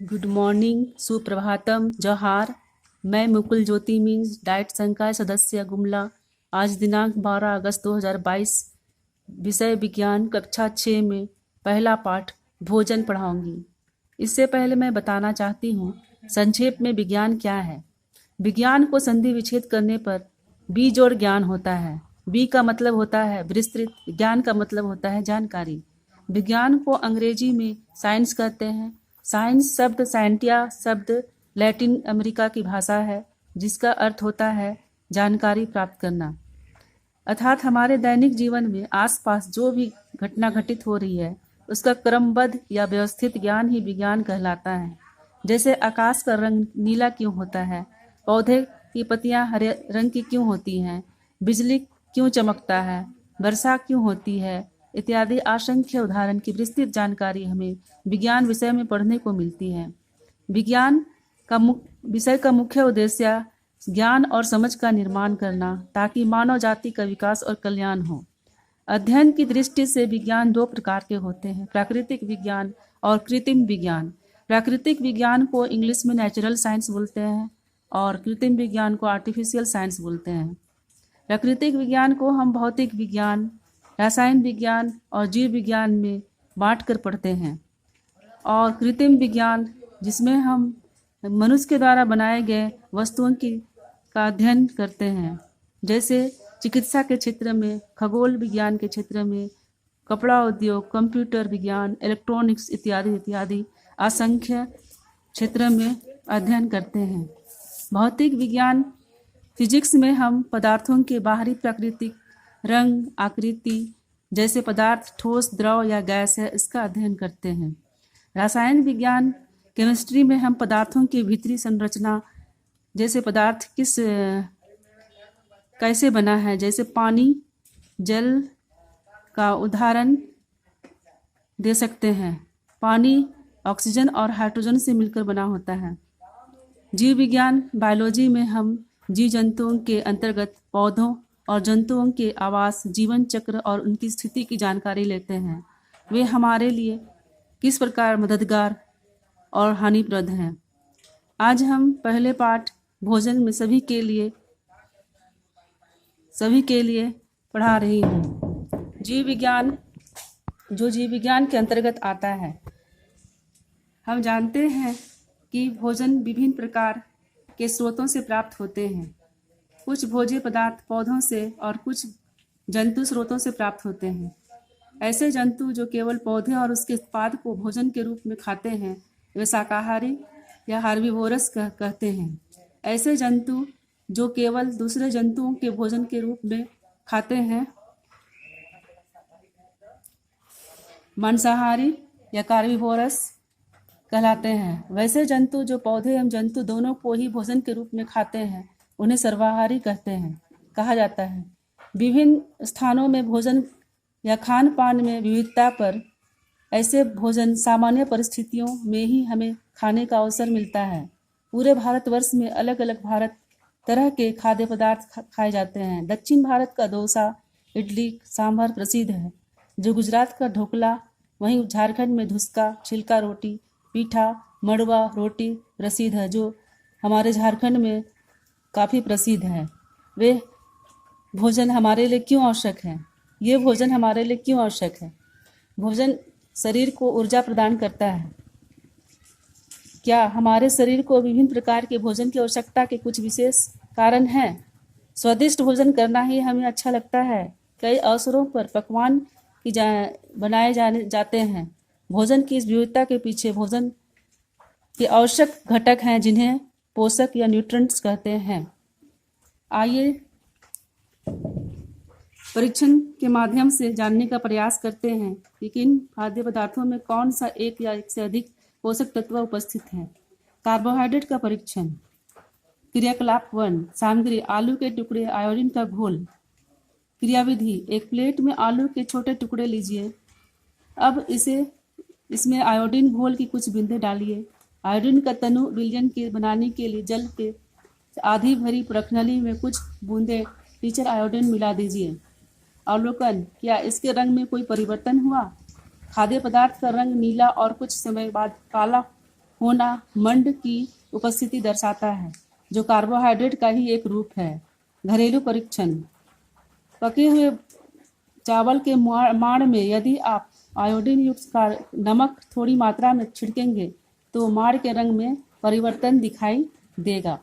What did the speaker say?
Good morning, Suprabhatam, जोहार। मैं मुकुल ज्योति means diet संकाय सदस्य गुमला आज दिनांक 12 अगस्त 2022 विषय विज्ञान कक्षा 6 में पहला पाठ भोजन पढ़ाऊंगी। इससे पहले मैं बताना चाहती हूँ संक्षेप में विज्ञान क्या है। विज्ञान को संधि विच्छेद करने पर बी जोड़ ज्ञान होता है। बी का मतलब होता है विस्तृत, ज्ञान का मतलब होता है जानकारी। विज्ञान को अंग्रेजी में साइंस कहते हैं। साइंस शब्द साइंटिया शब्द लैटिन अमेरिका की भाषा है जिसका अर्थ होता है जानकारी प्राप्त करना। अर्थात हमारे दैनिक जीवन में आसपास जो भी घटना घटित हो रही है उसका क्रमबद्ध या व्यवस्थित ज्ञान ही विज्ञान कहलाता है। जैसे आकाश का रंग नीला क्यों होता है, पौधे की पत्तियां हरे रंग की क्यों होती हैं, बिजली क्यों चमकता है, वर्षा क्यों होती है इत्यादि असंख्य उदाहरण की विस्तृत जानकारी हमें विज्ञान विषय में पढ़ने को मिलती है। विज्ञान का विषय का मुख्य उद्देश्य ज्ञान और समझ का निर्माण करना ताकि मानव जाति का विकास और कल्याण हो। अध्ययन की दृष्टि से विज्ञान दो प्रकार के होते हैं, प्राकृतिक विज्ञान और कृत्रिम विज्ञान। प्राकृतिक विज्ञान को इंग्लिश में नेचुरल साइंस बोलते हैं और कृत्रिम विज्ञान को आर्टिफिशियल साइंस बोलते हैं। प्राकृतिक विज्ञान को हम भौतिक विज्ञान, रसायन विज्ञान और जीव विज्ञान में बांट कर पढ़ते हैं। और कृत्रिम विज्ञान जिसमें हम मनुष्य के द्वारा बनाए गए वस्तुओं का अध्ययन करते हैं, जैसे चिकित्सा के क्षेत्र में, खगोल विज्ञान के क्षेत्र में, कपड़ा उद्योग, कंप्यूटर विज्ञान, इलेक्ट्रॉनिक्स इत्यादि इत्यादि असंख्य क्षेत्र में अध्ययन करते हैं। भौतिक विज्ञान फिजिक्स में हम पदार्थों के बाहरी प्राकृतिक रंग, आकृति, जैसे पदार्थ ठोस, द्रव या गैस है, इसका अध्ययन करते हैं। रसायन विज्ञान केमिस्ट्री में हम पदार्थों की भीतरी संरचना, जैसे पदार्थ कैसे बना है, जैसे पानी, जल का उदाहरण दे सकते हैं। पानी ऑक्सीजन और हाइड्रोजन से मिलकर बना होता है। जीव विज्ञान बायोलॉजी में हम जीव जंतुओं के अंतर्गत पौधों और जंतुओं के आवास, जीवन चक्र और उनकी स्थिति की जानकारी लेते हैं। वे हमारे लिए किस प्रकार मददगार और हानिप्रद हैं। आज हम पहले पाठ भोजन में सभी के लिए पढ़ा रही हूँ। जीव विज्ञान जो जीव विज्ञान के अंतर्गत आता है। हम जानते हैं कि भोजन विभिन्न प्रकार के स्रोतों से प्राप्त होते हैं। कुछ भोज्य पदार्थ पौधों से और कुछ जंतु स्रोतों से प्राप्त होते हैं। ऐसे जंतु जो केवल पौधे और उसके उत्पाद को भोजन के रूप में खाते हैं वे शाकाहारी या हार्बिवोरस कहते हैं। ऐसे जंतु जो केवल दूसरे जंतुओं के भोजन के रूप में खाते हैं मांसाहारी या कार्बिवोरस कहलाते हैं। वैसे जंतु जो पौधे एवं जंतु दोनों को ही भोजन के रूप में खाते हैं उन्हें सर्वाहारी कहा जाता है। विभिन्न स्थानों में भोजन या खान पान में विविधता पर ऐसे भोजन सामान्य परिस्थितियों में ही हमें खाने का अवसर मिलता है। पूरे भारतवर्ष में अलग अलग तरह के खाद्य पदार्थ खाए जाते हैं। दक्षिण भारत का डोसा, इडली, सांभर प्रसिद्ध है, जो गुजरात का ढोकला, वहीं झारखंड में धुसका, छिलका रोटी, पीठा, मड़वा रोटी प्रसिद्ध है, जो हमारे झारखंड में काफ़ी प्रसिद्ध है। वे भोजन हमारे लिए क्यों आवश्यक है? ये भोजन हमारे लिए क्यों आवश्यक है? भोजन शरीर को ऊर्जा प्रदान करता है। क्या हमारे शरीर को विभिन्न प्रकार के भोजन की आवश्यकता के कुछ विशेष कारण हैं? स्वादिष्ट भोजन करना ही हमें अच्छा लगता है। कई अवसरों पर पकवान बनाए जाते हैं। भोजन की इस विविधता के पीछे भोजन के आवश्यक घटक हैं जिन्हें पोषक या न्यूट्रिएंट्स कहते हैं। आइए परीक्षण के माध्यम से जानने का प्रयास करते हैं कि किन खाद्य पदार्थों में कौन सा एक या एक से अधिक पोषक तत्व उपस्थित है। कार्बोहाइड्रेट का परीक्षण। क्रियाकलाप 1, सामग्री आलू के टुकड़े, आयोडीन का घोल। क्रियाविधि, एक प्लेट में आलू के छोटे टुकड़े लीजिए। अब इसमें आयोडीन घोल की कुछ बूंदें डालिए। आयोडीन का तनु विलयन के बनाने के लिए जल के आधी भरी प्रखनली में कुछ बूंदें टीचर आयोडीन मिला दीजिए। अवलोकन, क्या इसके रंग में कोई परिवर्तन हुआ? खाद्य पदार्थ का रंग नीला और कुछ समय बाद काला होना मंड की उपस्थिति दर्शाता है, जो कार्बोहाइड्रेट का ही एक रूप है। घरेलू परीक्षण। पके हुए चावल के माड़ में यदि आप आयोडीन युक्त नमक थोड़ी मात्रा में छिड़केंगे तो माड़ के रंग में परिवर्तन दिखाई देगा।